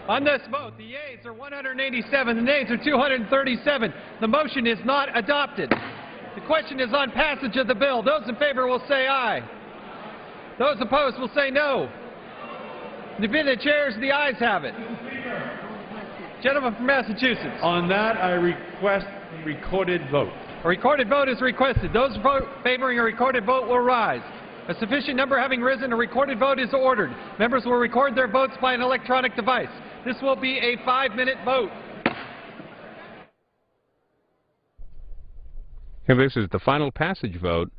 On this vote, the yeas are 187, the nays are 237. The motion is not adopted. The question is on passage of the bill. Those in favor will say aye. Those opposed will say no. The chairs, the ayes have it. Gentleman from Massachusetts. On that, I request recorded vote. A recorded vote is requested. Those favoring a recorded vote will rise. A sufficient number having risen, a recorded vote is ordered. Members will record their votes by an electronic device. This will be a 5-minute vote. And this is the final passage vote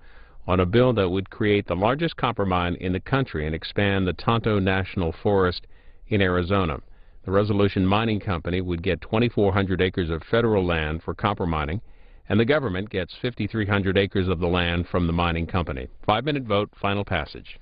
on a bill that would create the largest copper mine in the country and expand the Tonto National Forest in Arizona. The Resolution Mining Company would get 2,400 acres of federal land for copper mining, and the government gets 5,300 acres of the land from the mining company. 5-minute vote, final passage.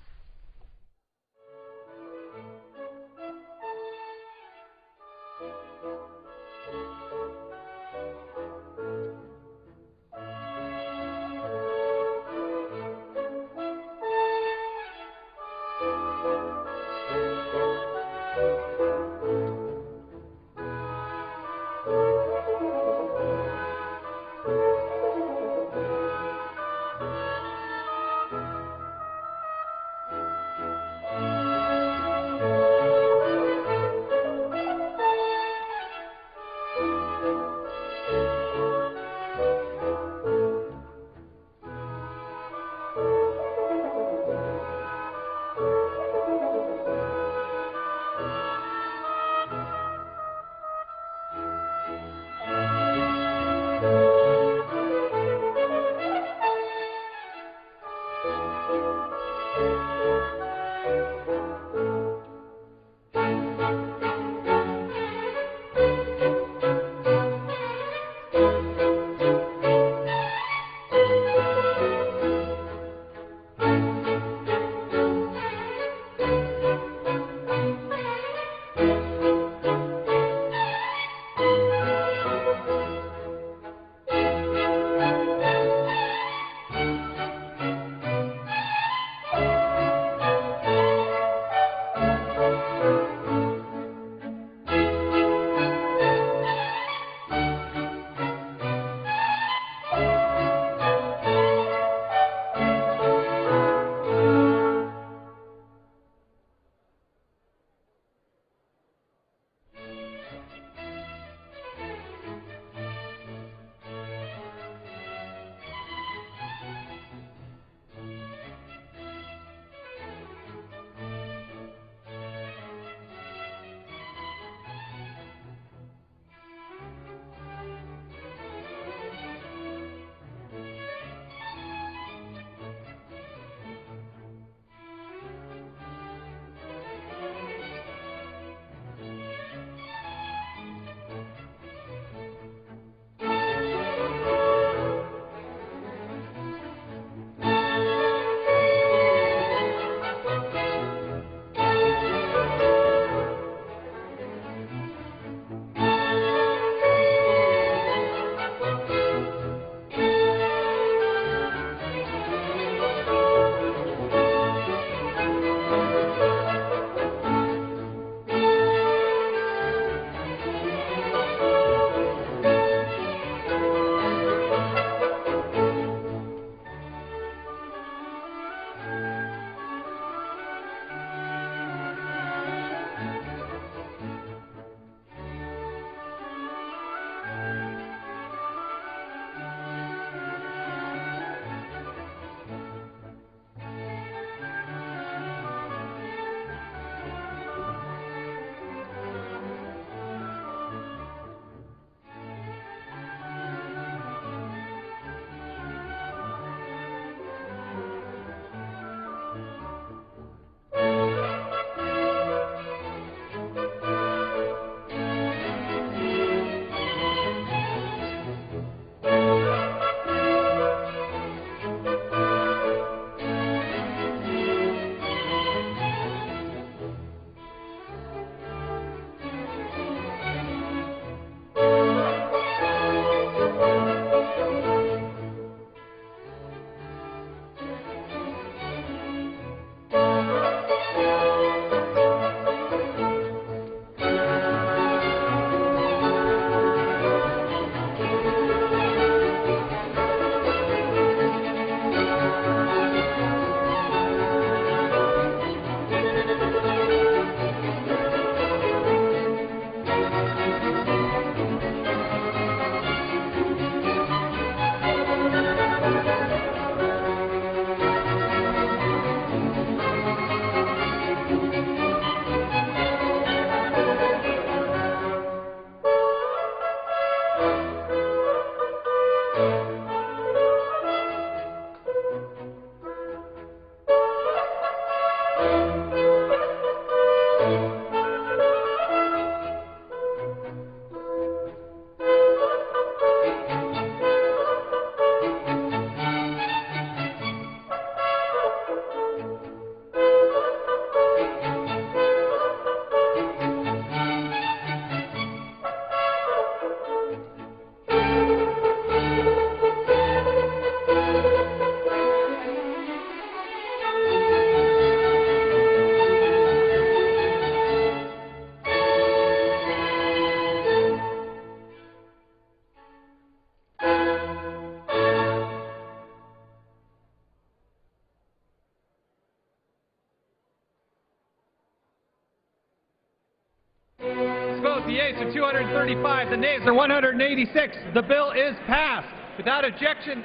vote. The yeas are 235. The nays are 186. The bill is passed. Without objection,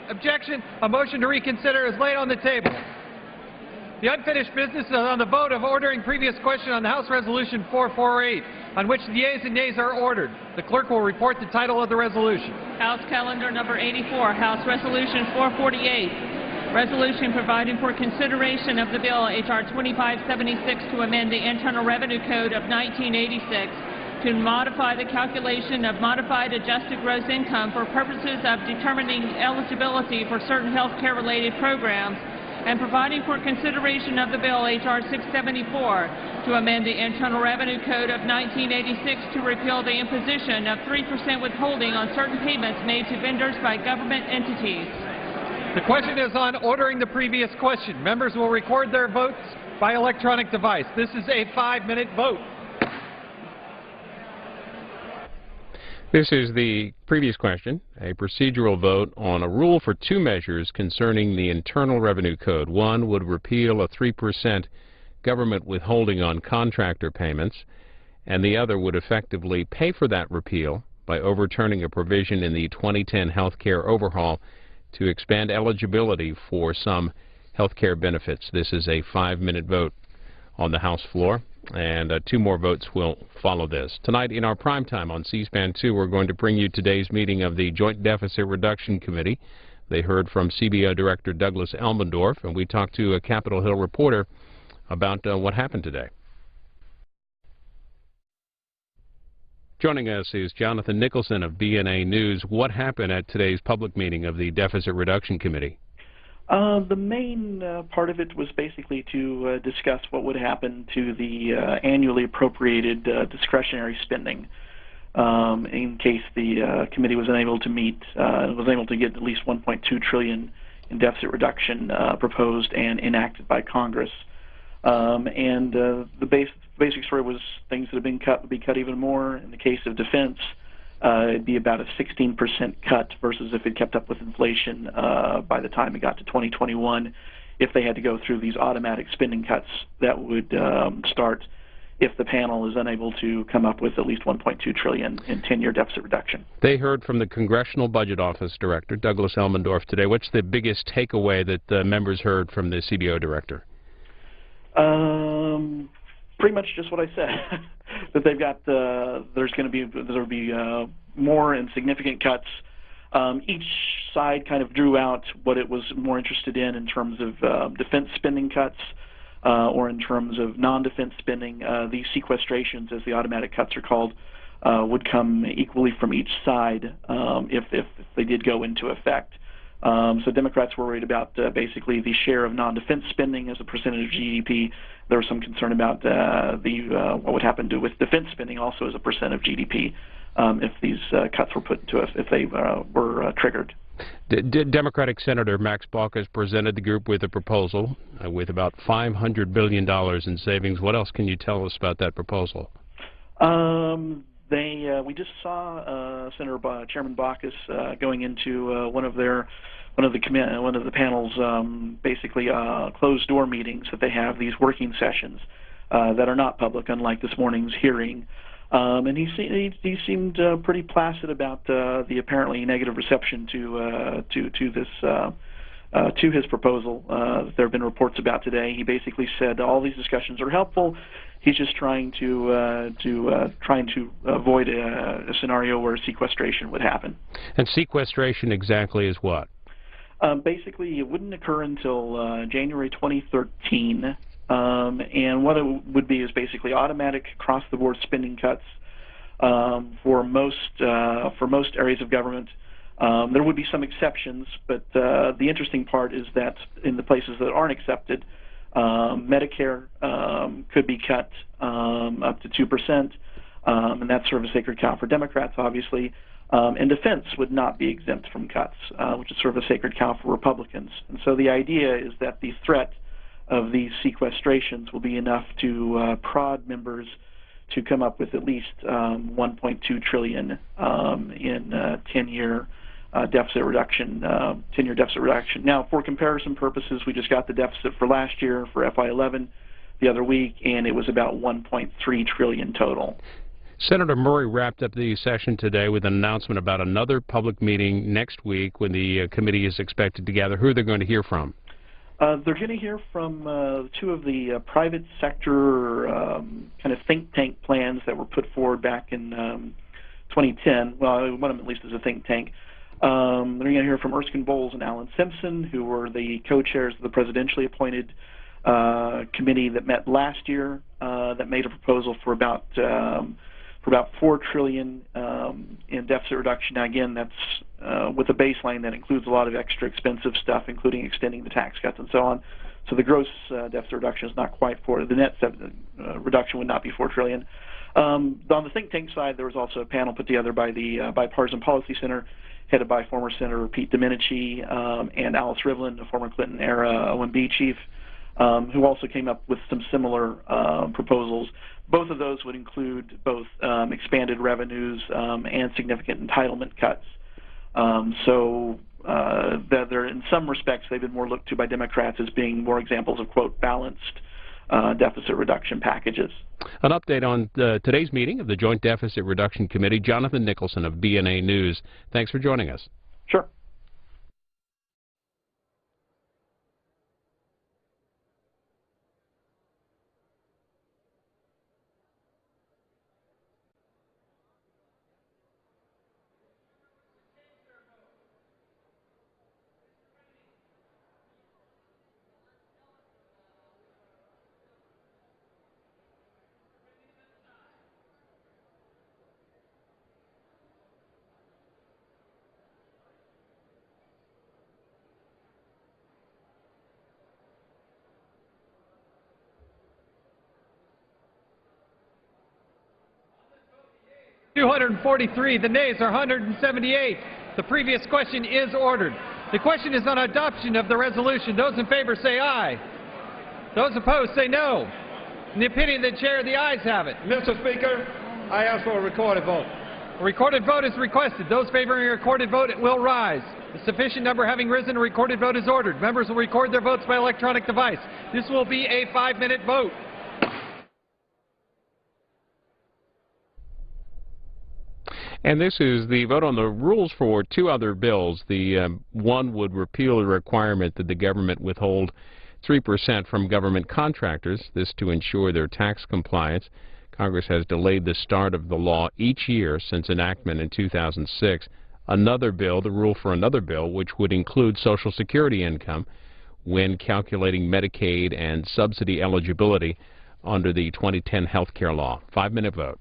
a motion to reconsider is laid on the table. The unfinished business is on the vote of ordering previous question on the House Resolution 448, on which the yeas and nays are ordered. The clerk will report the title of the resolution. House Calendar Number 84, House Resolution 448, resolution providing for consideration of the bill H.R. 2576 to amend the Internal Revenue Code of 1986 to modify the calculation of modified adjusted gross income for purposes of determining eligibility for certain health care-related programs, and providing for consideration of the bill H.R. 674 to amend the Internal Revenue Code of 1986 to repeal the imposition of 3% withholding on certain payments made to vendors by government entities. The question is on ordering the previous question. Members will record their votes by electronic device. This is a 5-minute vote. This is the previous question, a procedural vote on a rule for two measures concerning the Internal Revenue Code. One would repeal a 3% government withholding on contractor payments, and the other would effectively pay for that repeal by overturning a provision in the 2010 health care overhaul to expand eligibility for some health care benefits. This is a 5-minute vote on the House floor, and two more votes will follow this. Tonight in our prime time on C-SPAN 2, we're going to bring you today's meeting of the Joint Deficit Reduction Committee. They heard from CBO Director Douglas Elmendorf, and we talked to a Capitol Hill reporter about what happened today. Joining us is Jonathan Nicholson of BNA News. What happened at today's public meeting of the Deficit Reduction Committee? The main part of it was basically to discuss what would happen to the annually appropriated discretionary spending in case the committee was unable to meet, was able to get at least $1.2 trillion in deficit reduction proposed and enacted by Congress. The basic story was things that have been cut would be cut even more. In the case of defense, it'd be about a 16% cut versus if it kept up with inflation by the time it got to 2021. If they had to go through these automatic spending cuts, that would start if the panel is unable to come up with at least $1.2 trillion in 10-year deficit reduction. They heard from the Congressional Budget Office Director, Douglas Elmendorf, today. What's the biggest takeaway that the members heard from the CBO Director? Pretty much just what I said. That they've got there'll be more and significant cuts. Each side kind of drew out what it was more interested in terms of defense spending cuts or in terms of non-defense spending. These sequestrations, as the automatic cuts are called, would come equally from each side if they did go into effect. So Democrats were worried about basically the share of non-defense spending as a percentage of GDP. There was some concern about what would happen with defense spending also as a percent of GDP if these cuts were put into if they were triggered. Democratic Senator Max Baucus presented the group with a proposal with about $500 billion in savings. What else can you tell us about that proposal? We just saw Chairman Baucus going into one of the panel's basically closed door meetings that they have, these working sessions that are not public, unlike this morning's hearing. And he seemed pretty placid about the apparently negative reception to his proposal. There have been reports about today. He basically said all these discussions are helpful. He's just trying to avoid a scenario where sequestration would happen. And sequestration exactly is what? Basically, it wouldn't occur until January 2013. And what it would be is basically automatic across-the-board spending cuts for most areas of government. There would be some exceptions, but the interesting part is that in the places that aren't accepted, Medicare could be cut up to 2%, and that's sort of a sacred cow for Democrats, obviously. And defense would not be exempt from cuts, which is sort of a sacred cow for Republicans. And so the idea is that the threat of these sequestrations will be enough to prod members to come up with at least $1.2 trillion in 10-year deficit reduction, 10-year deficit reduction. Now, for comparison purposes, we just got the deficit for last year for FY11 the other week, and it was about $1.3 trillion total. Senator Murray wrapped up the session today with an announcement about another public meeting next week when the committee is expected to gather. Who are they going to hear from? They're going to hear from two of the private sector kind of think tank plans that were put forward back in 2010. Well, one of them at least is a think tank. They're going to hear from Erskine Bowles and Alan Simpson, who were the co-chairs of the presidentially appointed committee that met last year that made a proposal for about $4 trillion in deficit reduction. Now, again, that's with a baseline that includes a lot of extra expensive stuff, including extending the tax cuts and so on. So the gross deficit reduction is not quite the net reduction would not be $4 trillion. On the think tank side, there was also a panel put together by the Bipartisan Policy Center, headed by former Senator Pete Domenici and Alice Rivlin, a former Clinton-era OMB chief, who also came up with some similar proposals. Both of those would include both expanded revenues and significant entitlement cuts. So that they're, in some respects, they've been more looked to by Democrats as being more examples of, quote, balanced deficit reduction packages. An update on today's meeting of the Joint Deficit Reduction Committee. Jonathan Nicholson of BNA News. Thanks for joining us. Sure. $243. The nays are 178. The previous question is ordered. The question is on adoption of the resolution. Those in favor say aye. Those opposed say no. In the opinion of the chair, the ayes have it. Mr. Speaker, I ask for a recorded vote. A recorded vote is requested. Those favoring a recorded vote will rise. A sufficient number having risen, a recorded vote is ordered. Members will record their votes by electronic device. This will be a 5-minute vote. And this is the vote on the rules for two other bills. The one would repeal the requirement that the government withhold 3% from government contractors, this to ensure their tax compliance. Congress has delayed the start of the law each year since enactment in 2006. Another bill, the rule for another bill, which would include Social Security income when calculating Medicaid and subsidy eligibility under the 2010 health care law. 5-minute vote.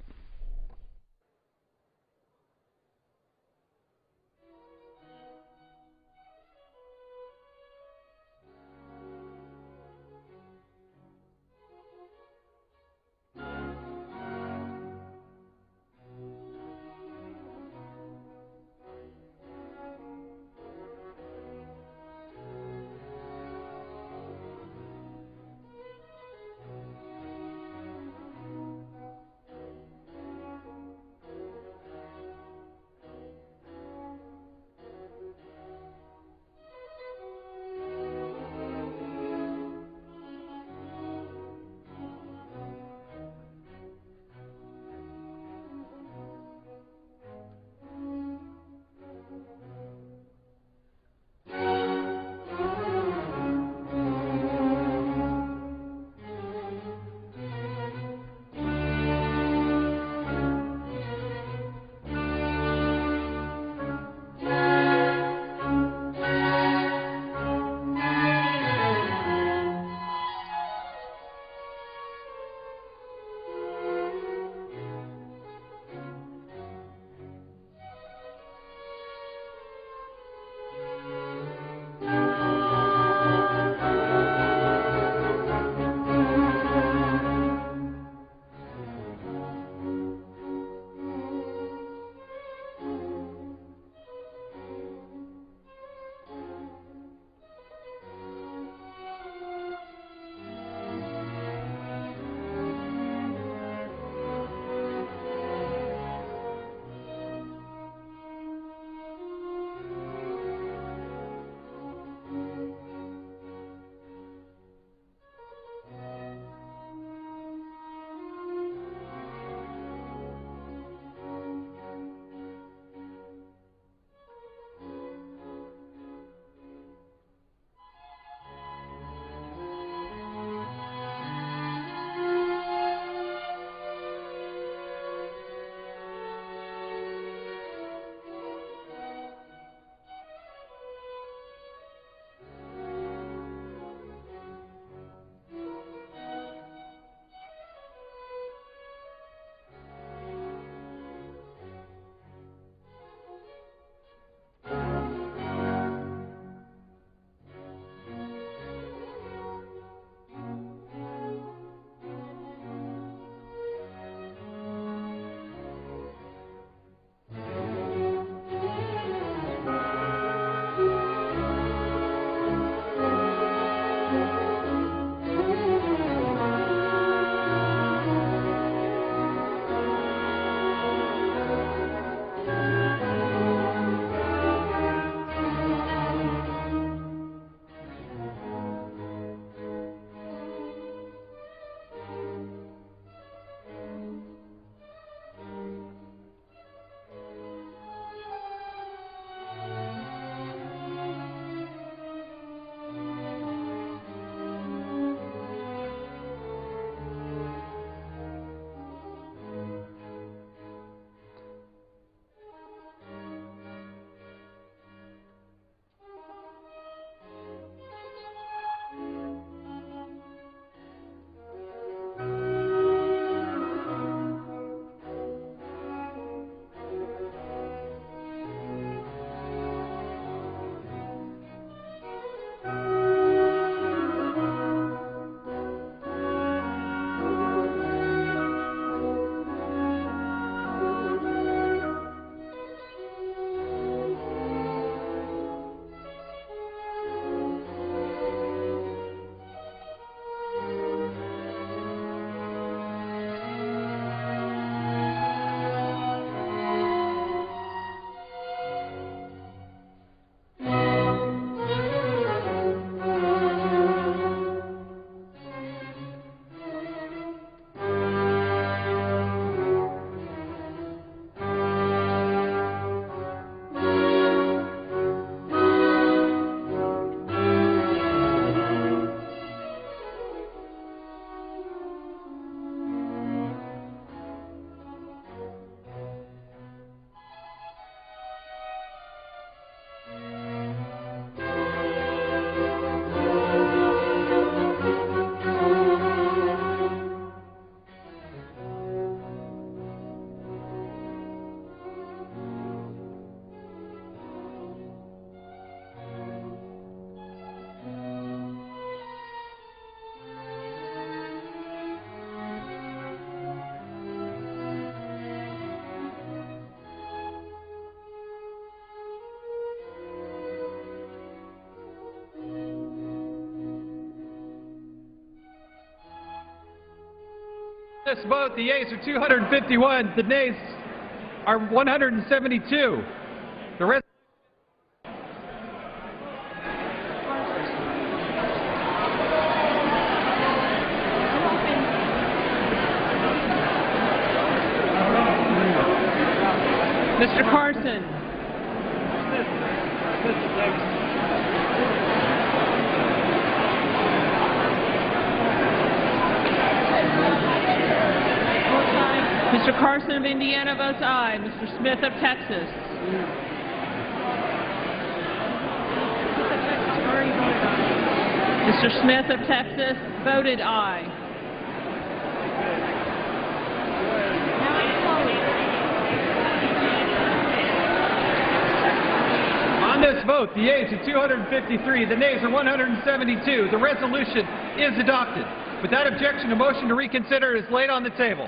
This vote, the yeas are 251, the nays are 172. The rest. Mr. Carson. Mr. Carson of Indiana votes aye. Mr. Smith of Texas. Mr. Smith of Texas voted aye. On this vote, the yeas are 253, the nays are 172. The resolution is adopted. Without objection, a motion to reconsider is laid on the table.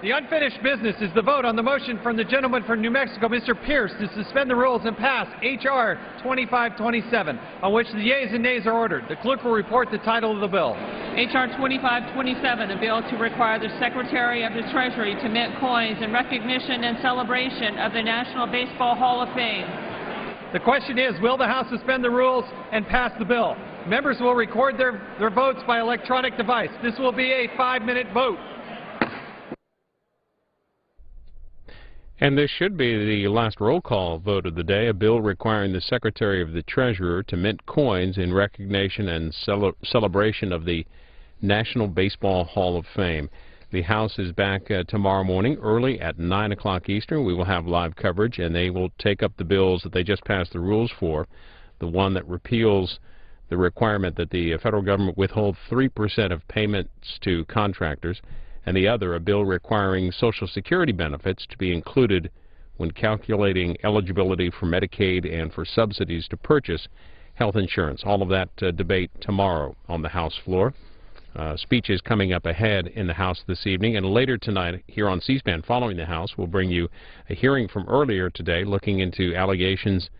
The unfinished business is the vote on the motion from the gentleman from New Mexico, Mr. Pierce, to suspend the rules and pass H.R. 2527, on which the yeas and nays are ordered. The clerk will report the title of the bill. H.R. 2527, a bill to require the Secretary of the Treasury to mint coins in recognition and celebration of the National Baseball Hall of Fame. The question is, will the House suspend the rules and pass the bill? Members will record their votes by electronic device. This will be a 5-minute vote. And this should be the last roll call vote of the day, a bill requiring the Secretary of the Treasurer to mint coins in recognition and celebration of the National Baseball Hall of Fame. The House is back tomorrow morning early at 9 o'clock Eastern. We will have live coverage, and they will take up the bills that they just passed the rules for, the one that repeals the requirement that the federal government withhold 3% of payments to contractors, and the other, a bill requiring Social Security benefits to be included when calculating eligibility for Medicaid and for subsidies to purchase health insurance. All of that debate tomorrow on the House floor. Speeches coming up ahead in the House this evening, and later tonight here on C-SPAN following the House, we'll bring you a hearing from earlier today looking into allegations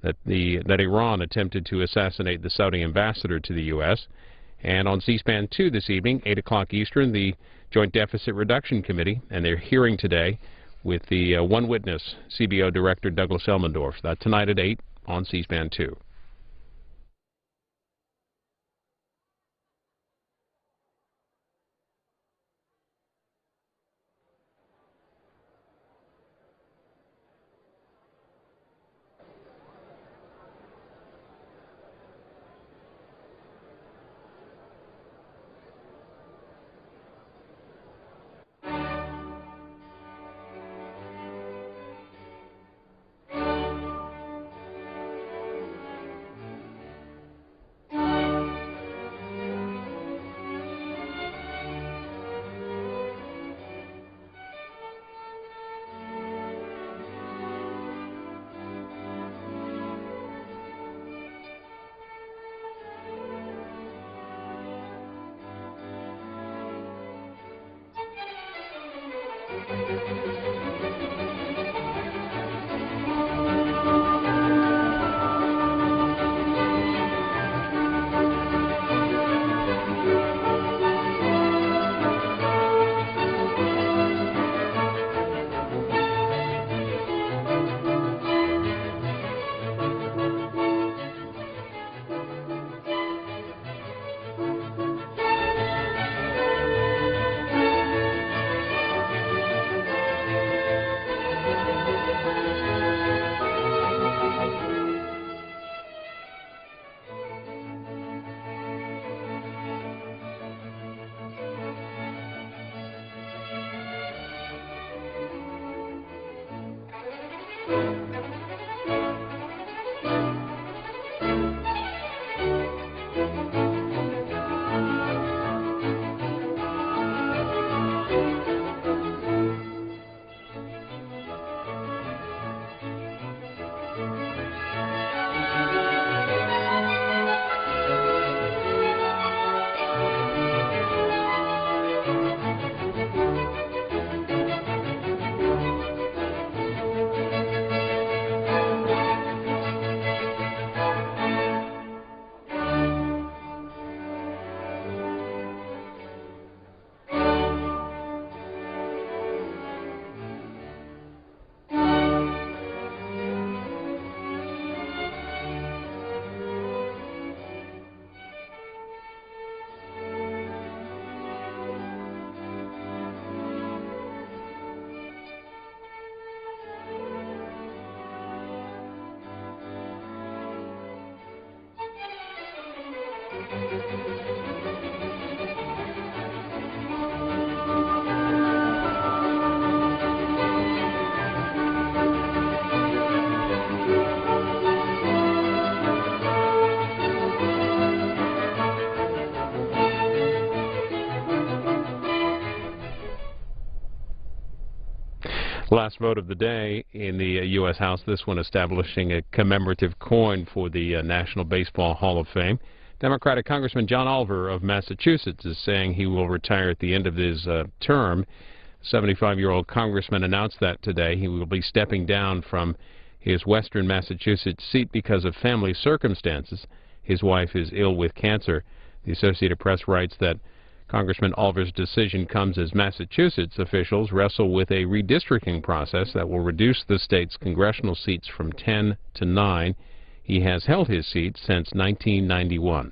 that Iran attempted to assassinate the Saudi ambassador to the U.S. And on C-SPAN 2 this evening, 8 o'clock Eastern, the Joint Deficit Reduction Committee, and they're hearing today with the one witness, CBO Director Douglas Elmendorf. That tonight at 8 on C-SPAN 2. Last vote of the day in the U.S. House, this one establishing a commemorative coin for the National Baseball Hall of Fame. Democratic Congressman John Oliver of Massachusetts is saying he will retire at the end of his term. 75-year-old congressman announced that today. He will be stepping down from his western Massachusetts seat because of family circumstances. His wife is ill with cancer. The Associated Press writes that Congressman Oliver's decision comes as Massachusetts officials wrestle with a redistricting process that will reduce the state's congressional seats from 10 to 9. He has held his seat since 1991.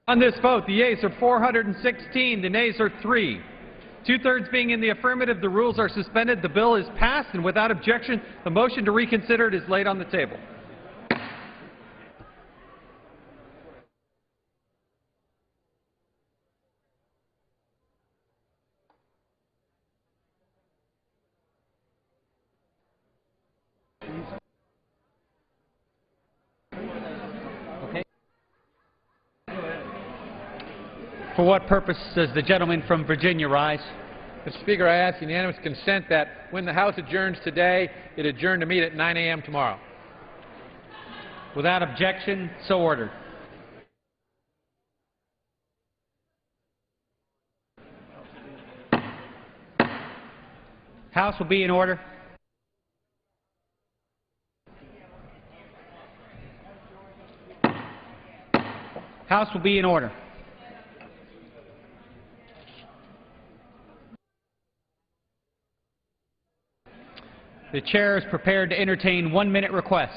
On this vote, the yeas are 416, the nays are 3. Two-thirds being in the affirmative, the rules are suspended. The bill is passed, and without objection, the motion to reconsider it is laid on the table. For what purpose does the gentleman from Virginia rise? Mr. Speaker, I ask unanimous consent that when the House adjourns today, it adjourn to meet at 9 a.m. tomorrow. Without objection, so ordered. House will be in order. House will be in order. The chair is prepared to entertain one-minute requests.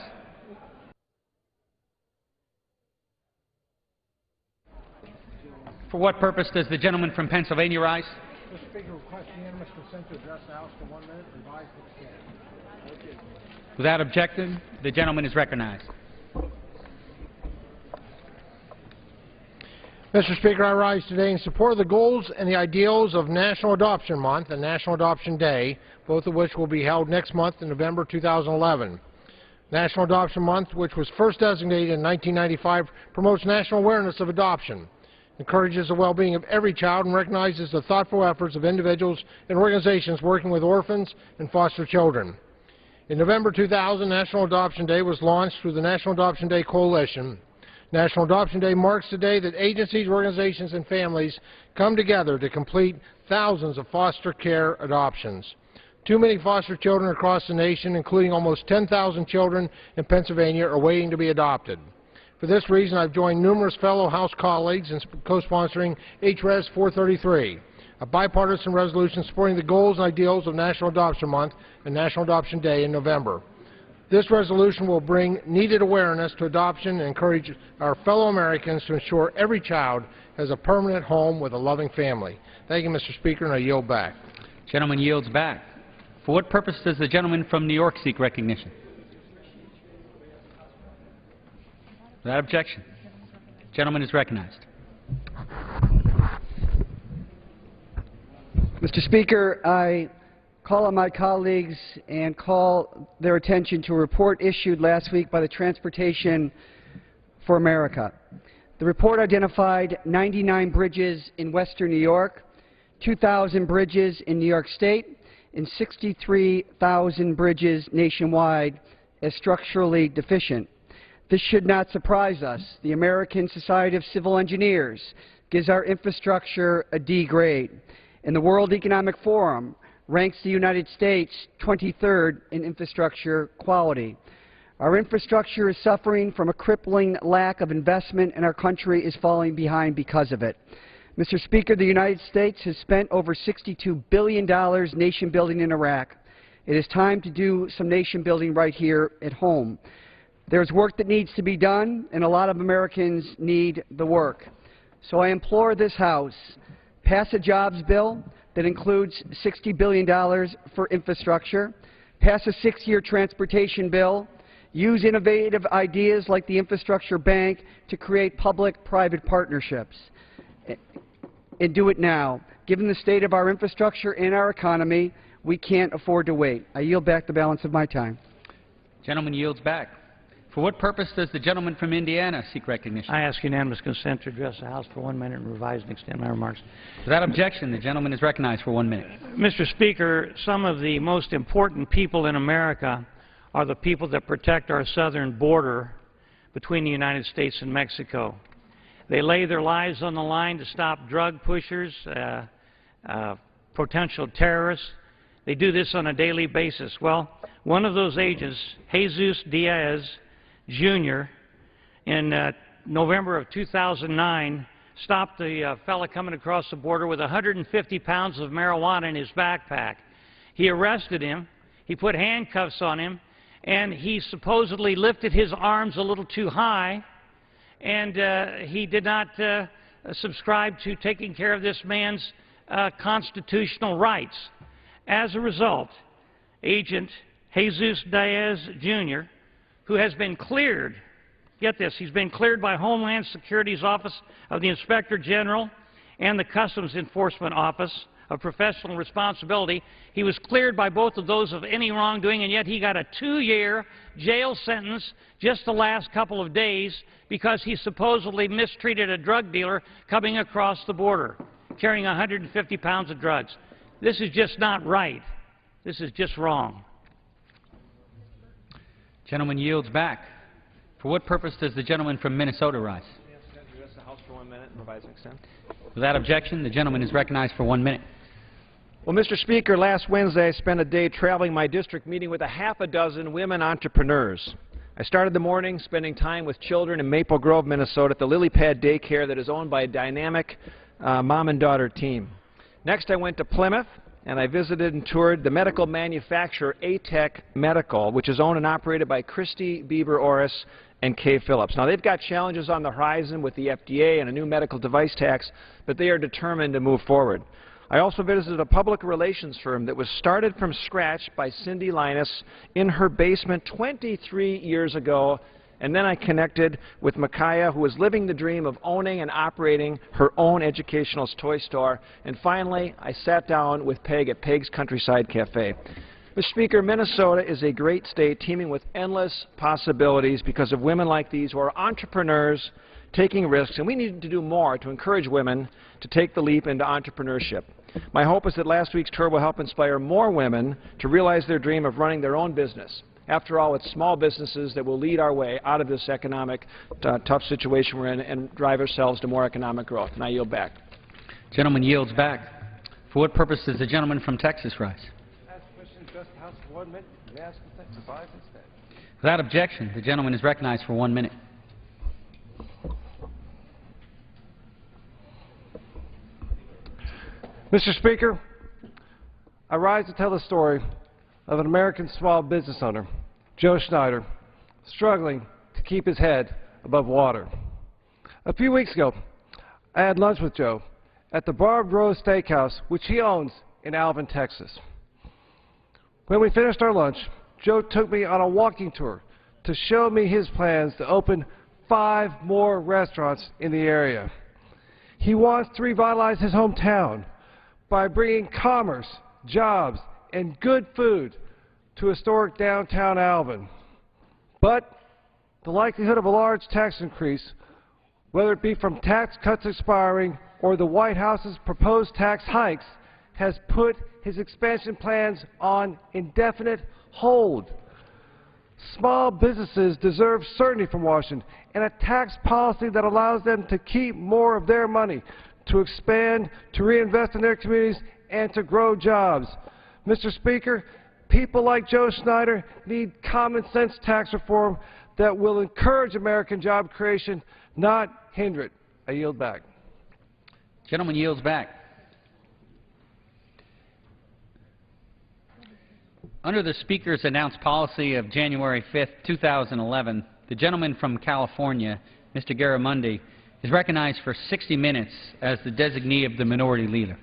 For what purpose does the gentleman from Pennsylvania rise? Mr. Speaker, request unanimous consent to address the House for 1 minute, revised with the chair. Without objection, the gentleman is recognized. Mr. Speaker, I rise today in support of the goals and the ideals of National Adoption Month and National Adoption Day, both of which will be held next month in November 2011. National Adoption Month, which was first designated in 1995, promotes national awareness of adoption, encourages the well-being of every child, and recognizes the thoughtful efforts of individuals and organizations working with orphans and foster children. In November 2000, National Adoption Day was launched through the National Adoption Day Coalition. National Adoption Day marks the day that agencies, organizations, and families come together to complete thousands of foster care adoptions. Too many foster children across the nation, including almost 10,000 children in Pennsylvania, are waiting to be adopted. For this reason, I've joined numerous fellow House colleagues in co-sponsoring HRES 433, a bipartisan resolution supporting the goals and ideals of National Adoption Month and National Adoption Day in November. This resolution will bring needed awareness to adoption and encourage our fellow Americans to ensure every child has a permanent home with a loving family. Thank you, Mr. Speaker, and I yield back. Gentleman yields back. For what purpose does the gentleman from New York seek recognition? Without objection, the gentleman is recognized. Mr. Speaker, I call on my colleagues and call their attention to a report issued last week by the Transportation for America. The report identified 99 bridges in western New York, 2,000 bridges in New York State, and 63,000 bridges nationwide as structurally deficient. This should not surprise us. The American Society of Civil Engineers gives our infrastructure a D grade, and the World Economic Forum ranks the United States 23rd in infrastructure quality. Our infrastructure is suffering from a crippling lack of investment, and our country is falling behind because of it. Mr. Speaker, the United States has spent over $62 billion nation building in Iraq. It is time to do some nation building right here at home. There's work that needs to be done, and a lot of Americans need the work. So I implore this House, pass a jobs bill that includes $60 billion for infrastructure, pass a 6-year transportation bill, use innovative ideas like the Infrastructure Bank to create public-private partnerships, and do it now. Given the state of our infrastructure and our economy, we can't afford to wait. I yield back the balance of my time. Gentleman yields back. For what purpose does the gentleman from Indiana seek recognition? I ask unanimous consent to address the House for 1 minute and revise and extend my remarks. Without objection, the gentleman is recognized for 1 minute. Mr. Speaker, some of the most important people in America are the people that protect our southern border between the United States and Mexico. They lay their lives on the line to stop drug pushers, potential terrorists. They do this on a daily basis. Well, one of those agents, Jesus Diaz, Jr., in November of 2009, stopped the fellow coming across the border with 150 pounds of marijuana in his backpack. He arrested him, he put handcuffs on him, and he supposedly lifted his arms a little too high, and he did not subscribe to taking care of this man's constitutional rights. As a result, Agent Jesus Diaz, Jr., who has been cleared, get this, he's been cleared by Homeland Security's Office of the Inspector General and the Customs Enforcement Office of Professional Responsibility. He was cleared by both of those of any wrongdoing, and yet he got a 2-year jail sentence just the last couple of days because he supposedly mistreated a drug dealer coming across the border, carrying 150 pounds of drugs. This is just not right. This is just wrong. Gentleman yields back. For what purpose does the gentleman from Minnesota rise? Address the House for 1 minute and revise and extend. Without objection, the gentleman is recognized for 1 minute. Well, Mr. Speaker, last Wednesday I spent a day traveling my district meeting with a half a dozen women entrepreneurs. I started the morning spending time with children in Maple Grove, Minnesota at the Lily Pad Daycare that is owned by a dynamic mom and daughter team. Next I went to Plymouth and I visited and toured the medical manufacturer ATEC Medical, which is owned and operated by Christy Bieber Orris and Kay Phillips. Now, they've got challenges on the horizon with the FDA and a new medical device tax, but they are determined to move forward. I also visited a public relations firm that was started from scratch by Cindy Linus in her basement 23 years ago, and then I connected with Micaiah, who was living the dream of owning and operating her own educational toy store. And finally, I sat down with Peg at Peg's Countryside Cafe. Mr. Speaker, Minnesota is a great state teeming with endless possibilities because of women like these who are entrepreneurs taking risks, and we need to do more to encourage women to take the leap into entrepreneurship. My hope is that last week's tour will help inspire more women to realize their dream of running their own business. After all, it's small businesses that will lead our way out of this economic tough situation we're in and drive ourselves to more economic growth. And I yield back. Gentleman yields back. For what purpose does the gentleman from Texas rise? Without objection, the gentleman is recognized for 1 minute. Mr. Speaker, I rise to tell the story of an American small business owner, Joe Schneider, struggling to keep his head above water. A few weeks ago, I had lunch with Joe at the Barbed Rose Steakhouse, which he owns in Alvin, Texas. When we finished our lunch, Joe took me on a walking tour to show me his plans to open 5 more restaurants in the area. He wants to revitalize his hometown by bringing commerce, jobs, and good food to historic downtown Alvin. But the likelihood of a large tax increase, whether it be from tax cuts expiring or the White House's proposed tax hikes, has put his expansion plans on indefinite hold. Small businesses deserve certainty from Washington and a tax policy that allows them to keep more of their money, to expand, to reinvest in their communities, and to grow jobs. Mr. Speaker, people like Joe Schneider need common sense tax reform that will encourage American job creation, not hinder it. I yield back. Gentleman yields back. Under the Speaker's announced policy of January 5th, 2011, the gentleman from California, Mr. Garamendi, is recognized for 60 minutes as the designee of the Minority Leader.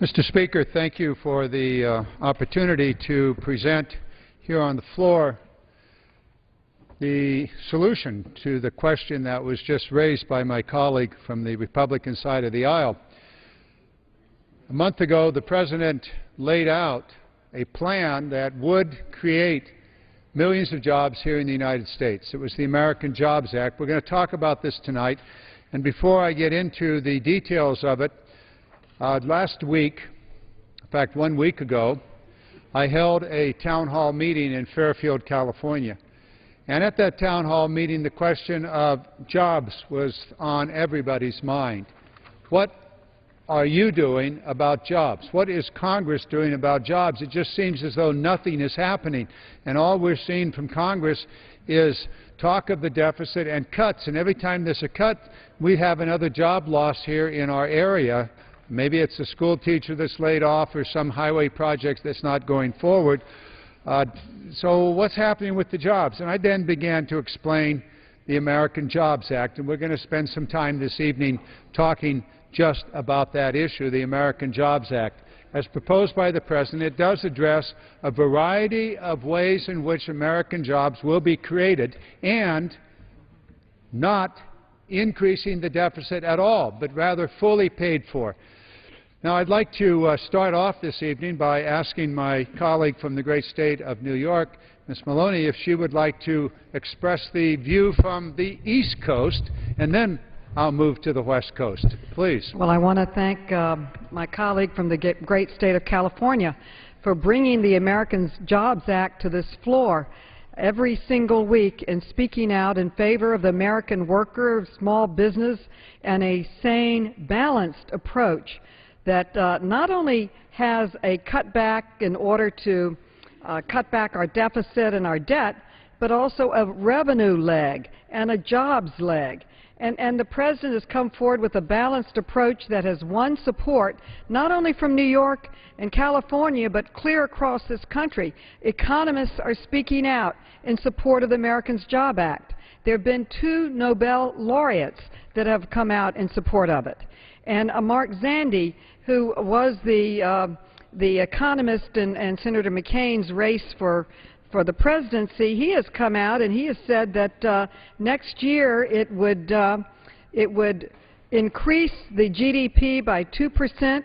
Mr. Speaker, thank you for the opportunity to present here on the floor the solution to the question that was just raised by my colleague from the Republican side of the aisle. A month ago, the President laid out a plan that would create millions of jobs here in the United States. It was the American Jobs Act. We're going to talk about this tonight. And before I get into the details of it, last week, in fact 1 week ago, I held a town hall meeting in Fairfield, California. And at that town hall meeting, the question of jobs was on everybody's mind. What are you doing about jobs? What is Congress doing about jobs? It just seems as though nothing is happening. And all we're seeing from Congress is talk of the deficit and cuts. And every time there's a cut, we have another job loss here in our area. Maybe it's a school teacher that's laid off or some highway project that's not going forward. So what's happening with the jobs? And I then began to explain the American Jobs Act, and we're going to spend some time this evening talking just about that issue, the American Jobs Act. As proposed by the President, it does address a variety of ways in which American jobs will be created and not increasing the deficit at all, but rather fully paid for. Now, I'd like to start off this evening by asking my colleague from the great state of New York, Ms. Maloney, if she would like to express the view from the East Coast, and then I'll move to the West Coast. Please. Well, I want to thank my colleague from the great state of California for bringing the American Jobs Act to this floor every single week and speaking out in favor of the American worker, small business, and a sane, balanced approach that not only has a cutback in order to cut back our deficit and our debt, but also a revenue leg and a jobs leg. And the President has come forward with a balanced approach that has won support not only from New York and California, but clear across this country. Economists are speaking out in support of the Americans Job Act. There have been 2 Nobel laureates that have come out in support of it. And Mark Zandi, who was the economist in Senator McCain's race for the presidency, he has come out and he has said that next year it would increase the GDP by 2%,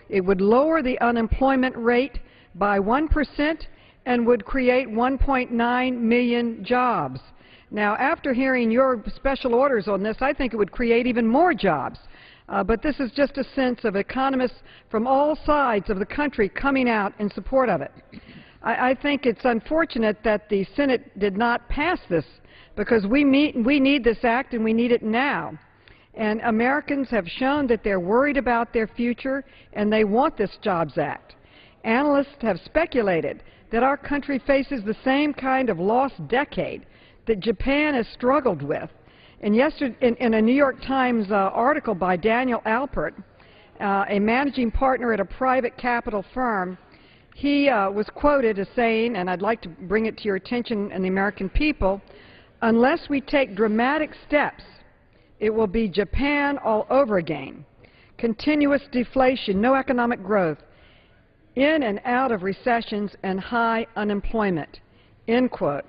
it would lower the unemployment rate by 1%, and would create 1.9 million jobs. Now, after hearing your special orders on this, I think it would create even more jobs. But this is just a sense of economists from all sides of the country coming out in support of it. I think it's unfortunate that the Senate did not pass this, because we need this act and we need it now. And Americans have shown that they're worried about their future and they want this Jobs Act. Analysts have speculated that our country faces the same kind of lost decade that Japan has struggled with. And yesterday, in a New York Times article by Daniel Alpert, a managing partner at a private capital firm, he was quoted as saying, and I'd like to bring it to your attention and the American people, unless we take dramatic steps, it will be Japan all over again. Continuous deflation, no economic growth, in and out of recessions, and high unemployment, end quote.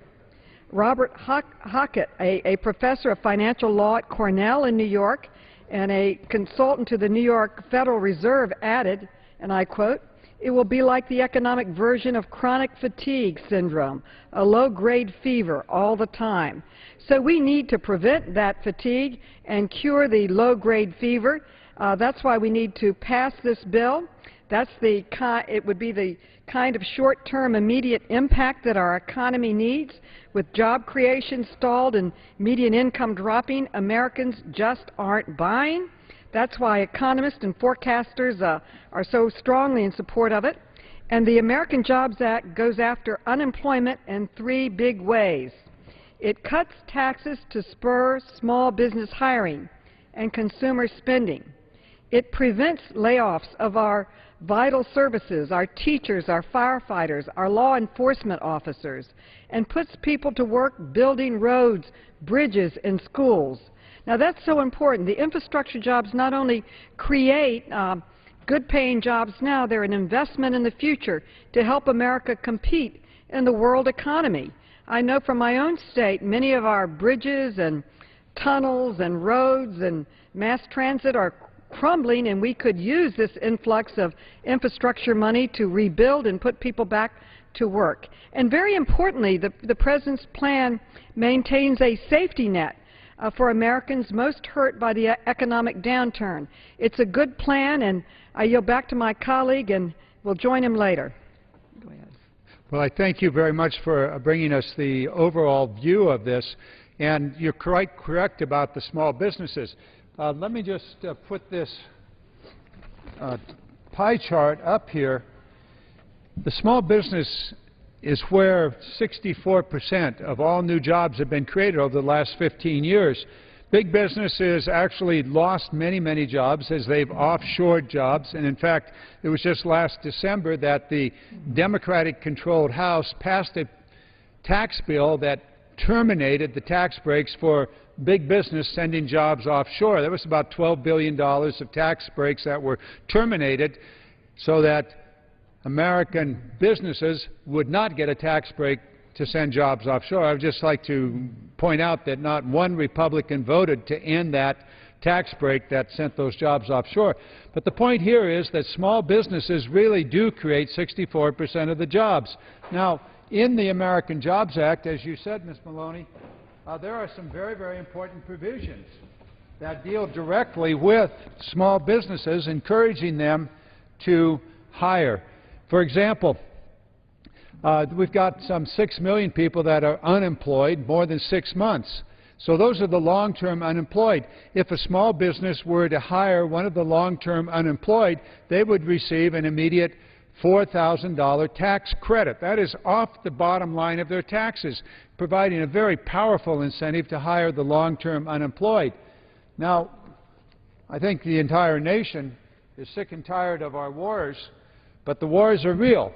Robert Hockett, a professor of financial law at Cornell in New York and a consultant to the New York Federal Reserve, added, and I quote, "It will be like the economic version of chronic fatigue syndrome, a low-grade fever all the time." So we need to prevent that fatigue and cure the low-grade fever. That's why we need to pass this bill. It would be the kind of short-term immediate impact that our economy needs. With job creation stalled and median income dropping, Americans just aren't buying. That's why economists and forecasters are so strongly in support of it. And the American Jobs Act goes after unemployment in 3 big ways. It cuts taxes to spur small business hiring and consumer spending. It prevents layoffs of our vital services, our teachers, our firefighters, our law enforcement officers, and puts people to work building roads, bridges, and schools. Now that's so important. The infrastructure jobs not only create good-paying jobs now, they're an investment in the future to help America compete in the world economy. I know from my own state, many of our bridges and tunnels and roads and mass transit are crumbling, and we could use this influx of infrastructure money to rebuild and put people back to work. And very importantly, the President's plan maintains a safety net for Americans most hurt by the economic downturn. It's a good plan, and I yield back to my colleague, and we'll join him later. Go ahead. Well, I thank you very much for bringing us the overall view of this, and you're quite correct about the small businesses. Let me just put this pie chart up here. The small business is where 64% of all new jobs have been created over the last 15 years. Big businesses actually lost many, many jobs as they've offshored jobs. And in fact, it was just last December that the Democratic-controlled House passed a tax bill that terminated the tax breaks for big business sending jobs offshore. There was about $12 billion of tax breaks that were terminated so that American businesses would not get a tax break to send jobs offshore. I would just like to point out that not one Republican voted to end that tax break that sent those jobs offshore. But the point here is that small businesses really do create 64% of the jobs. Now, in the American Jobs Act, as you said, Ms. Maloney, there are some very, very important provisions that deal directly with small businesses, encouraging them to hire. For example, we've got some 6 million people that are unemployed more than 6 months. So those are the long-term unemployed. If a small business were to hire one of the long-term unemployed, they would receive an immediate $4,000 tax credit. That is off the bottom line of their taxes, providing a very powerful incentive to hire the long-term unemployed. Now, I think the entire nation is sick and tired of our wars, but the wars are real.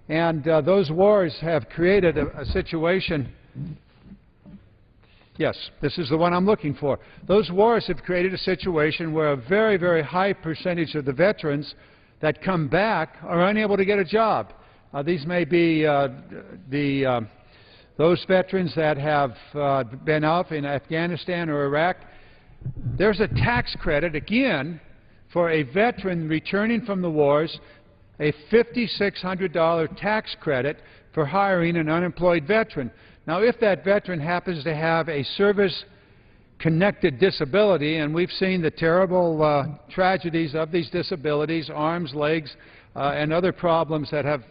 And those wars have created a situation. Yes, this is the one I'm looking for. Those wars have created a situation where a very, very high percentage of the veterans that come back are unable to get a job. These may be those veterans that have been out in Afghanistan or Iraq. There's a tax credit, again, for a veteran returning from the wars, a $5,600 tax credit for hiring an unemployed veteran. Now, if that veteran happens to have a service-connected disability, and we've seen the terrible tragedies of these disabilities, arms, legs, and other problems that have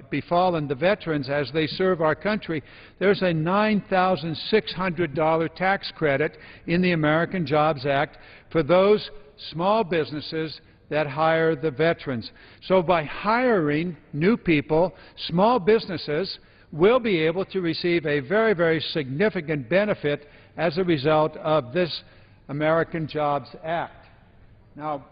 befallen the veterans as they serve our country, there's a $9,600 tax credit in the American Jobs Act for those small businesses that hire the veterans. So by hiring new people, small businesses will be able to receive a very, very significant benefit as a result of this American Jobs Act. Now,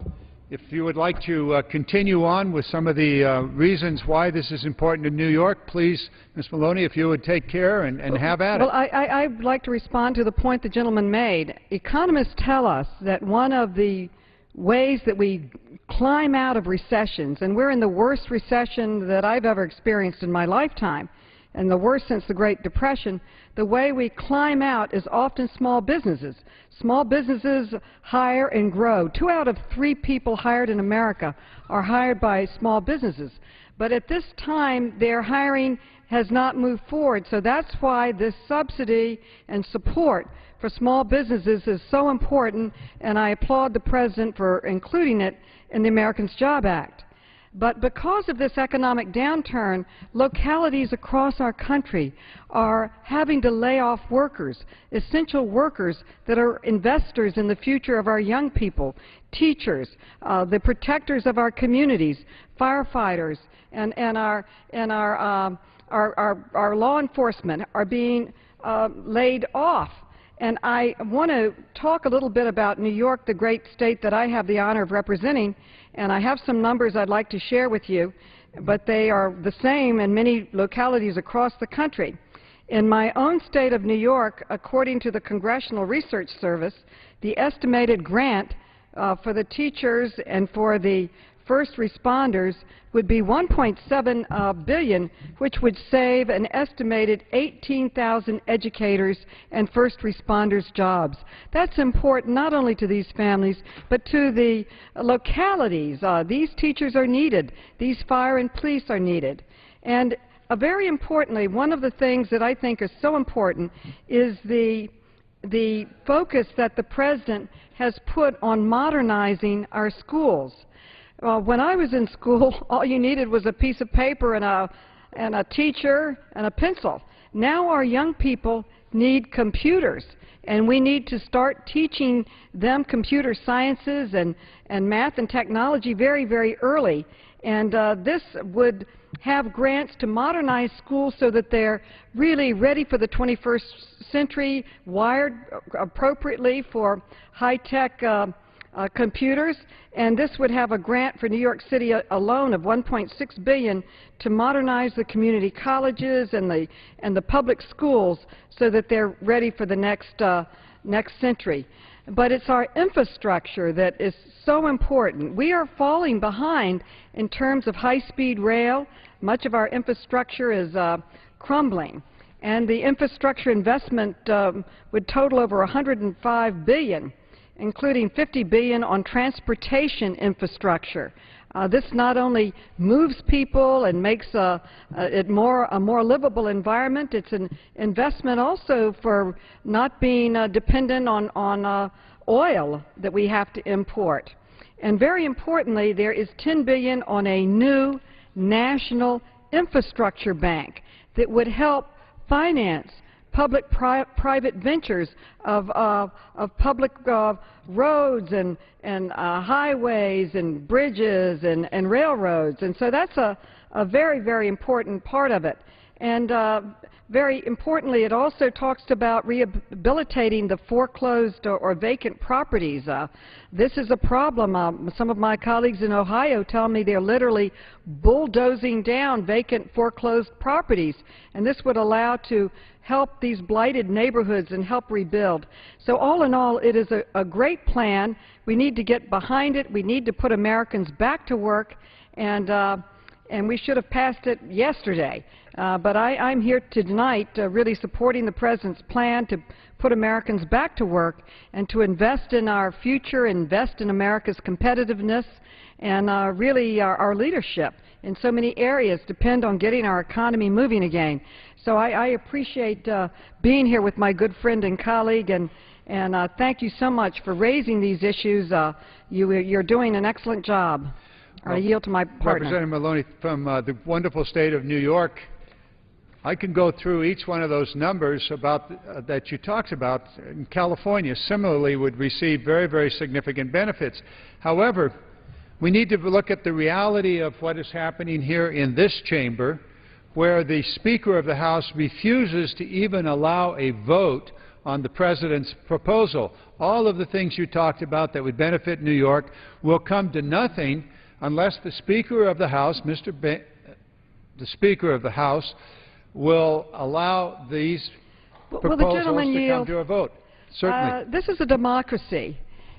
if you would like to continue on with some of the reasons why this is important in New York, please, Ms. Maloney, if you would take care and have at it. Well, I'd like to respond to the point the gentleman made. Economists tell us that one of the ways that we climb out of recessions, and we're in the worst recession that I've ever experienced in my lifetime, and the worst since the Great Depression, the way we climb out is often small businesses. Small businesses hire and grow. 2 out of 3 people hired in America are hired by small businesses. But at this time, their hiring has not moved forward, so that's why this subsidy and support for small businesses is so important, and I applaud the President for including it in the Americans Job Act. But because of this economic downturn, localities across our country are having to lay off workers, essential workers that are investors in the future of our young people, teachers, the protectors of our communities, firefighters, and our law enforcement are being laid off. And I want to talk a little bit about New York, the great state that I have the honor of representing, and I have some numbers I'd like to share with you, but they are the same in many localities across the country. In my own state of New York, according to the Congressional Research Service, the estimated grant for the teachers and for the first responders would be $1.7 billion, which would save an estimated 18,000 educators and first responders jobs. That's important not only to these families, but to the localities. These teachers are needed. These fire and police are needed. And very importantly, one of the things that I think is so important is the focus that the President has put on modernizing our schools. When I was in school, all you needed was a piece of paper and a teacher and a pencil. Now our young people need computers, and we need to start teaching them computer sciences and math and technology very, very early. And this would have grants to modernize schools so that they're really ready for the 21st century, wired appropriately for high-tech computers, and this would have a grant for New York City alone of $1.6 billion to modernize the community colleges and the public schools so that they're ready for the next century. But it's our infrastructure that is so important. We are falling behind in terms of high-speed rail. Much of our infrastructure is crumbling, and the infrastructure investment would total over $105 billion, including $50 billion on transportation infrastructure. This not only moves people and makes it a more livable environment, it's an investment also for not being dependent on oil that we have to import. And very importantly, there is $10 billion on a new national infrastructure bank that would help finance public-private ventures of public roads and highways and bridges and railroads. And so that's a very, very important part of it. And very importantly, it also talks about rehabilitating the foreclosed or vacant properties. This is a problem. Some of my colleagues in Ohio tell me they're literally bulldozing down vacant foreclosed properties, and this would allow to help these blighted neighborhoods and help rebuild. So all in all, it is a great plan. We need to get behind it. We need to put Americans back to work, and we should have passed it yesterday. But I'm here tonight really supporting the President's plan to put Americans back to work and to invest in our future, invest in America's competitiveness, and really our leadership in so many areas depend on getting our economy moving again. So I appreciate being here with my good friend and colleague, and thank you so much for raising these issues. You're doing an excellent job. I yield to my partner. Representative Maloney, from the wonderful state of New York, I can go through each one of those numbers about that you talked about. In California, similarly, would receive very, very significant benefits. However, we need to look at the reality of what is happening here in this chamber, where the Speaker of the House refuses to even allow a vote on the President's proposal. All of the things you talked about that would benefit New York will come to nothing unless the Speaker of the House, the Speaker of the House, will allow these proposals to come to a vote. Certainly. This is a democracy,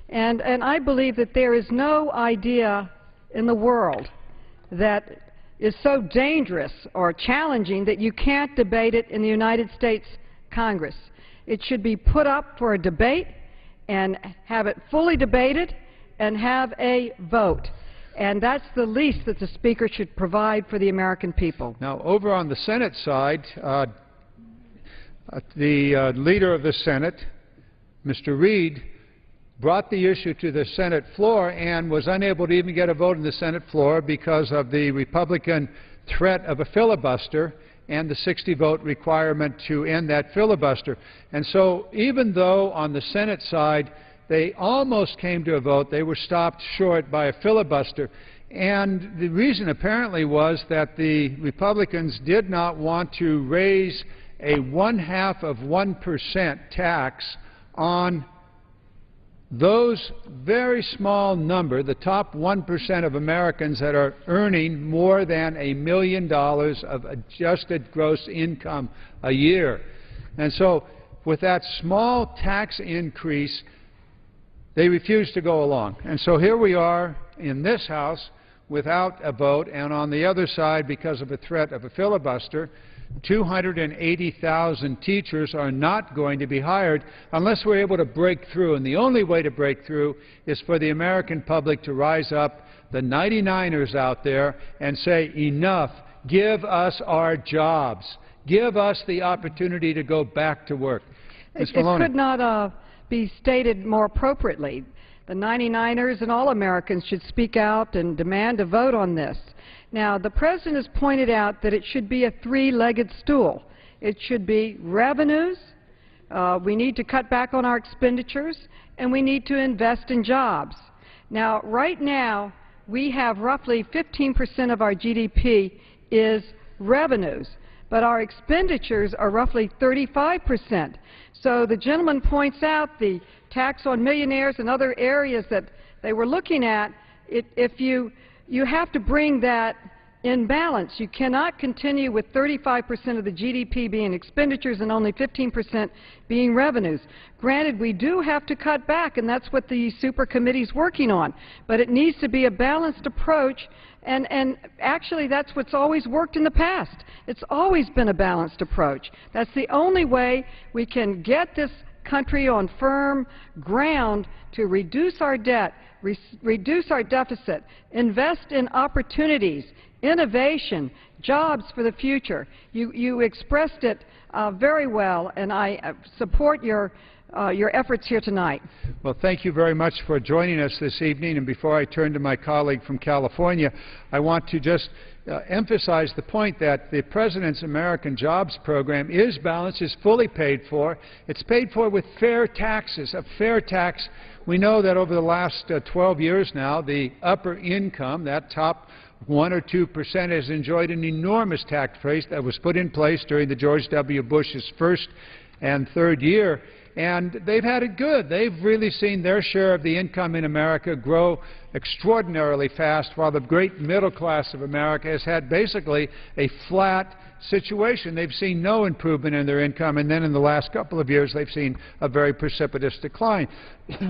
and I believe that there is no idea in the world that is so dangerous or challenging that you can't debate it in the United States Congress. It should be put up for a debate and have it fully debated and have a vote. And that's the least that the Speaker should provide for the American people. Now, over on the Senate side, the leader of the Senate, Mr. Reid, brought the issue to the Senate floor and was unable to even get a vote on the Senate floor because of the Republican threat of a filibuster and the 60-vote requirement to end that filibuster. And so even though on the Senate side they almost came to a vote, they were stopped short by a filibuster. And the reason apparently was that the Republicans did not want to raise a 0.5% tax on those very small number, the top 1% of Americans that are earning more than $1 million of adjusted gross income a year. And so with that small tax increase, they refused to go along. And so here we are in this House without a vote, and on the other side, because of a threat of a filibuster, 280,000 teachers are not going to be hired unless we're able to break through. And the only way to break through is for the American public to rise up, the 99ers out there, and say, enough, give us our jobs. Give us the opportunity to go back to work. It could not be stated more appropriately. The 99ers and all Americans should speak out and demand a vote on this. Now, the President has pointed out that it should be a three-legged stool. It should be revenues, we need to cut back on our expenditures, and we need to invest in jobs. Now, right now, we have roughly 15% of our GDP is revenues, but our expenditures are roughly 35%. So the gentleman points out the tax on millionaires and other areas that they were looking at. If you have to bring that in balance. You cannot continue with 35% of the GDP being expenditures and only 15% being revenues. Granted, we do have to cut back, and that's what the super committee is working on. But it needs to be a balanced approach, and actually that's what's always worked in the past. It's always been a balanced approach. That's the only way we can get this country on firm ground to reduce our debt, reduce our deficit, invest in opportunities, innovation, jobs for the future. You expressed it very well, and I support your efforts here tonight. Well, thank you very much for joining us this evening. And before I turn to my colleague from California, I want to just emphasize the point that the President's American Jobs Program is balanced, is fully paid for. It's paid for with fair taxes, a fair tax. We know that over the last 12 years now, the upper income, that top 1 or 2%, has enjoyed an enormous tax raise that was put in place during the George W. Bush's first and third year. And they've had it good. They've really seen their share of the income in America grow extraordinarily fast, while the great middle class of America has had basically a flat situation. They've seen no improvement in their income, and then in the last couple of years they've seen a very precipitous decline.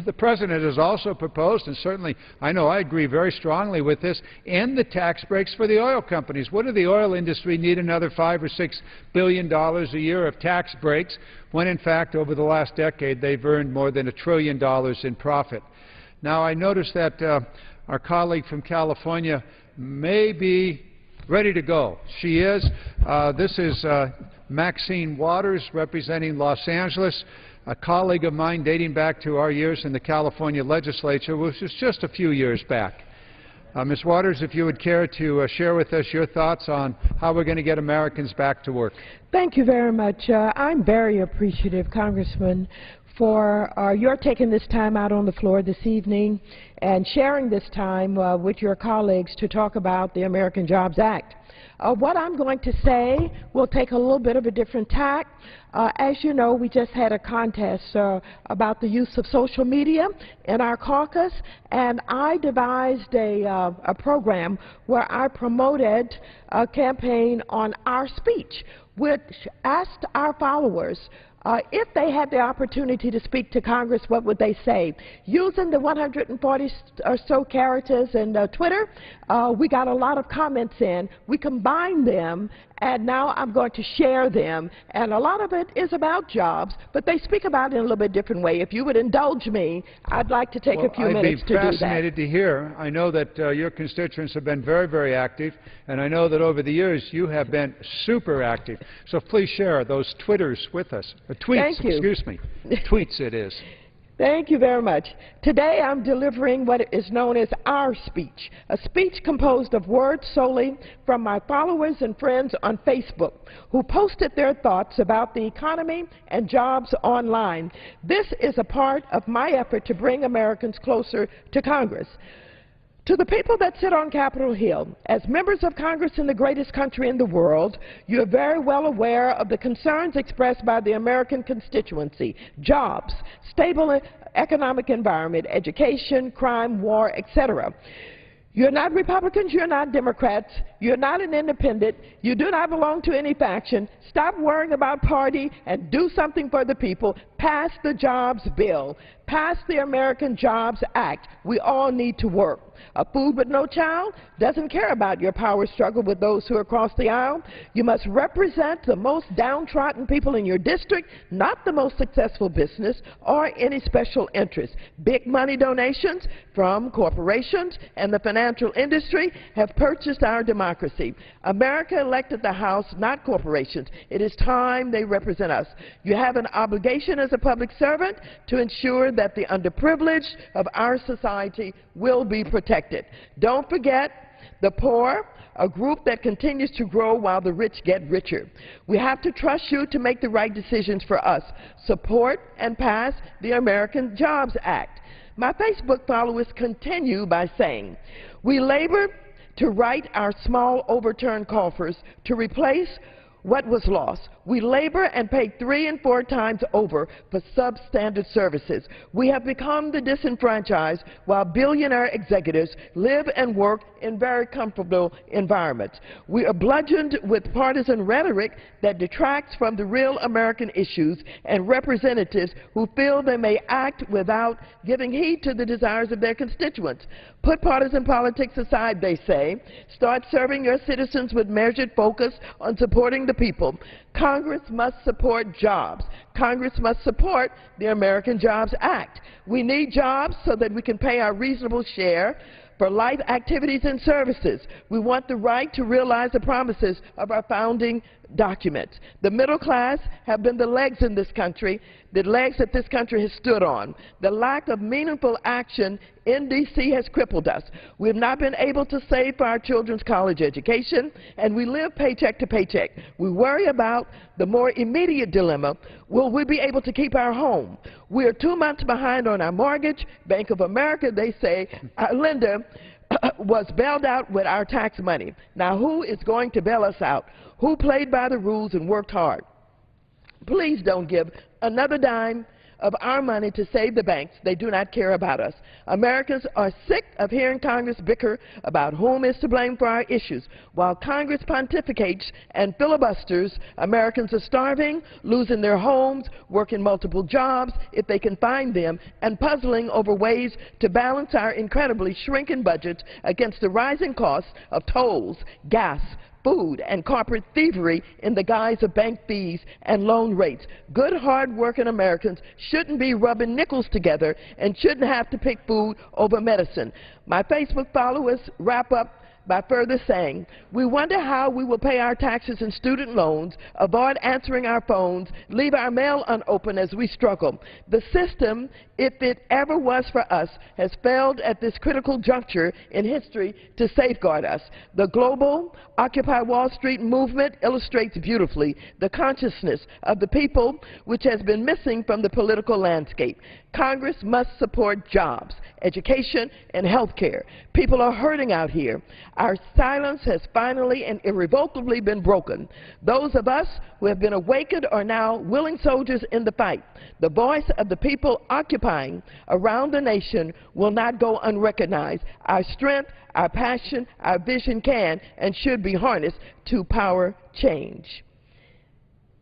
The President has also proposed, and certainly I know I agree very strongly with this, end the tax breaks for the oil companies. What do the oil industry need another $5 or $6 billion a year of tax breaks when in fact over the last decade they've earned more than $1 trillion in profit? Now, I notice that our colleague from California may be ready to go. She is. This is Maxine Waters, representing Los Angeles, a colleague of mine dating back to our years in the California legislature, which was just a few years back. Ms. Waters, if you would care to share with us your thoughts on how we're going to get Americans back to work. Thank you very much. I'm very appreciative, Congressman, for your taking this time out on the floor this evening and sharing this time with your colleagues to talk about the American Jobs Act. What I'm going to say will take a little bit of a different tack. As you know, we just had a contest about the use of social media in our caucus, and I devised a program where I promoted a campaign on our speech, which asked our followers If they had the opportunity to speak to Congress, what would they say? Using the 140 or so characters in Twitter, we got a lot of comments in. We combined them, and now I'm going to share them. And a lot of it is about jobs, but they speak about it in a little bit different way. If you would indulge me, I'd like to take a few minutes to do that. I'd be fascinated to hear. I know that your constituents have been very, very active, and I know that over the years you have been super active. So please share those Twitters with us. Tweets, Thank you. Excuse me. Tweets it is. Thank you very much. Today I'm delivering what is known as our speech, a speech composed of words solely from my followers and friends on Facebook who posted their thoughts about the economy and jobs online. This is a part of my effort to bring Americans closer to Congress. To the people that sit on Capitol Hill, as members of Congress in the greatest country in the world, you are very well aware of the concerns expressed by the American constituency: jobs, stable economic environment, education, crime, war, etc. You're not Republicans, you're not Democrats, you're not an independent, you do not belong to any faction. Stop worrying about party and do something for the people. Pass the jobs bill. Pass the American Jobs Act. We all need to work. A food but no child doesn't care about your power struggle with those who are across the aisle. You must represent the most downtrodden people in your district, not the most successful business or any special interest. Big money donations from corporations and the financial industry have purchased our democracy. America elected the House, not corporations. It is time they represent us. You have an obligation as a public servant to ensure that the underprivileged of our society will be protected. Don't forget the poor, a group that continues to grow while the rich get richer. We have to trust you to make the right decisions for us. Support and pass the American Jobs Act. My Facebook followers continue by saying, we labor to right our small overturned coffers to replace what was lost. We labor and pay 3 and 4 times over for substandard services. We have become the disenfranchised while billionaire executives live and work in very comfortable environments. We are bludgeoned with partisan rhetoric that detracts from the real American issues and representatives who feel they may act without giving heed to the desires of their constituents. Put partisan politics aside, they say. Start serving your citizens with measured focus on supporting the people. Congress must support jobs. Congress must support the American Jobs Act. We need jobs so that we can pay our reasonable share for life activities and services. We want the right to realize the promises of our founding documents. The middle class have been the legs in this country, the legs that this country has stood on. The lack of meaningful action in D.C. has crippled us. We have not been able to save for our children's college education, and we live paycheck to paycheck. We worry about the more immediate dilemma: will we be able to keep our home? We are 2 months behind on our mortgage. Bank of America, they say, our lender was bailed out with our tax money. Now, who is going to bail us out? Who played by the rules and worked hard? Please don't give another dime of our money to save the banks. They do not care about us. Americans are sick of hearing Congress bicker about whom is to blame for our issues. While Congress pontificates and filibusters, Americans are starving, losing their homes, working multiple jobs if they can find them, and puzzling over ways to balance our incredibly shrinking budgets against the rising costs of tolls, gas, food, and corporate thievery in the guise of bank fees and loan rates. Good, hard-working Americans shouldn't be rubbing nickels together and shouldn't have to pick food over medicine. My Facebook followers wrap up by further saying, we wonder how we will pay our taxes and student loans, avoid answering our phones, leave our mail unopened as we struggle. The system, if it ever was for us, has failed at this critical juncture in history to safeguard us. The global Occupy Wall Street movement illustrates beautifully the consciousness of the people which has been missing from the political landscape. Congress must support jobs, education, and health care. People are hurting out here. Our silence has finally and irrevocably been broken. Those of us who have been awakened are now willing soldiers in the fight. The voice of the people occupying around the nation will not go unrecognized. Our strength, our passion, our vision can and should be harnessed to power change.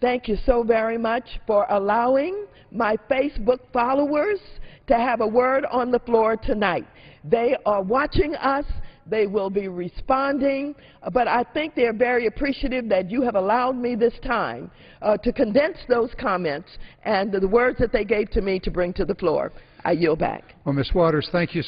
Thank you so very much for allowing my Facebook followers to have a word on the floor tonight. They are watching us. They will be responding, but I think they're very appreciative that you have allowed me this time to condense those comments and the words that they gave to me to bring to the floor. I yield back. Well, Ms. Waters, thank you so